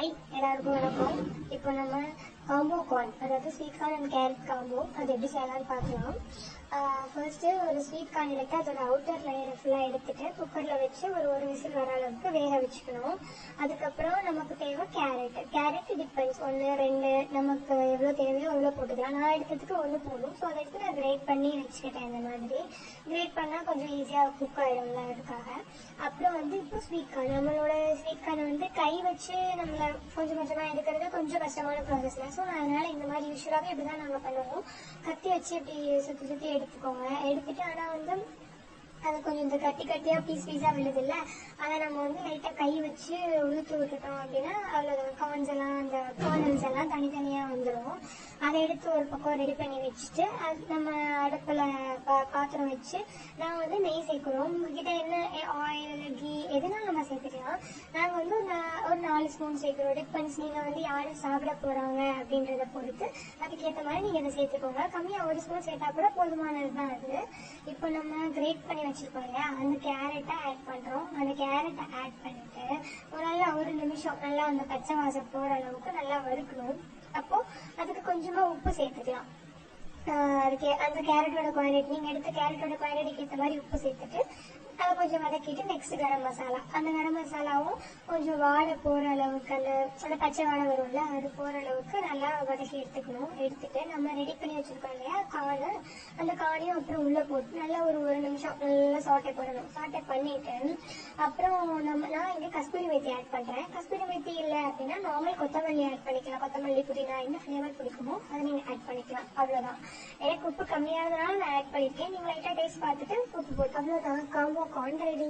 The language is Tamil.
ஹாய் எல்லாருக்கும் வணக்கம். இப்போ நம்ம காம்போ கார்ன், அதாவது sweet corn and carrot combo, அது எப்படி செய்யலாம்னு பார்க்கலாம். ஃபர்ஸ்ட் ஒரு ஸ்வீட் கார்ன் எடுத்து அதோட அவுட்டர் லேயரை ஃபுல்லாக எடுத்துட்டு குக்கரில் வச்சு ஒரு விசில் வர அளவுக்கு வேக வச்சுக்கணும். அதுக்கப்புறம் நமக்கு தேவை கேரட் டிபெண்ட்ஸ், 1 2 நமக்கு எவ்வளோ தேவையோ அவ்வளோ போட்டுக்கலாம். நான் எடுத்ததுக்கு 1 போதும். ஸோ அதை எடுத்து நான் கிரேட் பண்ணி வச்சுக்கிட்டேன். இந்த மாதிரி கிரேட் பண்ணால் கொஞ்சம் ஈஸியாக குக் ஆகிடும்ல, அதுக்காக. அப்புறம் இப்போ ஸ்வீட் கார்ன், நம்மளோட ஸ்வீட் கார்ன் கை வச்சு நம்மளை கொஞ்சம் கொஞ்சமாக எடுக்கிறது கொஞ்சம் கஷ்டமான ப்ராசஸ் தான். ஸோ அதனால இந்த மாதிரி யூஸ்வலாகவே இப்படி தான் நாங்கள் பண்ணுவோம். கத்தி வச்சு இப்படி சுற்றி எடுத்துக்கோங்க. எடுத்துட்டு ஆனால் அது கொஞ்சம் இந்த கட்டியாக பீஸாக விழுது இல்லை, அதை நம்ம லைட்டாக கை வச்சு உளுத்து விட்டுட்டோம் அப்படின்னா அவ்வளோதான். கார்ன்ஸ் எல்லாம் அந்த கர்னல்ஸ் எல்லாம் தனித்தனியாக வந்துடும். அதை எடுத்து ஒரு பக்கம் ரெடி பண்ணி வச்சுட்டு அது நம்ம அடுப்பில் பாத்திரம் வச்சு நான் நெய் சேர்க்குறோம். உங்ககிட்ட என்ன ஆயில் கீ எதுனாலும் நம்ம சேர்த்துக்கலாம். நாங்கள் ஒரு 4 ஸ்பூன் சேர்க்குறோம். டிபெண்ட்ஸ், நீங்கள் யார் சாப்பிட போகிறாங்க அப்படின்றத பொறுத்து அதுக்கேற்ற மாதிரி நீங்கள் இதை சேர்த்துக்கோங்க. கம்மியாக 1 ஸ்பூன் சேர்த்தா கூட போதுமானது தான் அது. இப்போ நம்ம கிரேட் பண்ணி வச்சிருக்கோம் இல்லையா, அந்த கேரட்டை ஆட் பண்ணுறோம். அந்த கேரட்டை ஆட் பண்ணிட்டு நல்லா 1 நிமிஷம் நல்லா அந்த பச்சை வாசம் போகிற அளவுக்கு நல்லா வறுக்கணும். அப்போ அதுக்கு கொஞ்சமா உப்பு சேர்த்துக்கலாம். அதுக்கு அந்த கேரட்டோட குவான்டிட்டி, நீங்க எடுத்த கேரட்டோட குவான்டிட்டிக்கு ஏற்ற மாதிரி உப்பு சேர்த்துட்டு அதை கொஞ்சம் வதக்கிட்டு நெக்ஸ்ட் கரம் மசாலா, அந்த கரம் மசாலாவும் கொஞ்சம் வாடை போற அளவுக்கு, அந்த பச்சை வாடை வரும்ல, அது போற அளவுக்கு நல்லா வதக்கி எடுத்துக்கணும். எடுத்துட்டு நம்ம ரெடி பண்ணி வச்சிருக்கோம் இல்லையா கார்னு, அந்த கார்னையும் அப்புறம் உள்ள போட்டு நல்லா ஒரு நிமிஷம் நல்லா சாட்டை பண்ணணும். சாட்டை பண்ணிட்டு அப்புறம் நான் இங்க கஸ்தூரி மேத்தி ஆட் பண்றேன். கஸ்தூரி மேத்தி இல்லை அப்படின்னா நார்மல் கொத்தமல்லி ஆட் பண்ணிக்கலாம். கொத்தமல்லி புதினா என்ன ஃபிளேவர் பிடிக்குமோ அதை நீங்க ஆட் பண்ணிக்கலாம். அவ்வளவுதான். எனக்கு உப்பு கம்மியானதுனால நான் ஆட் பண்ணிருக்கேன். நீங்க லைட்டா டேஸ்ட் பார்த்துட்டு உப்பு போட்டு, அவ்வளவுதான். Combo corn ready.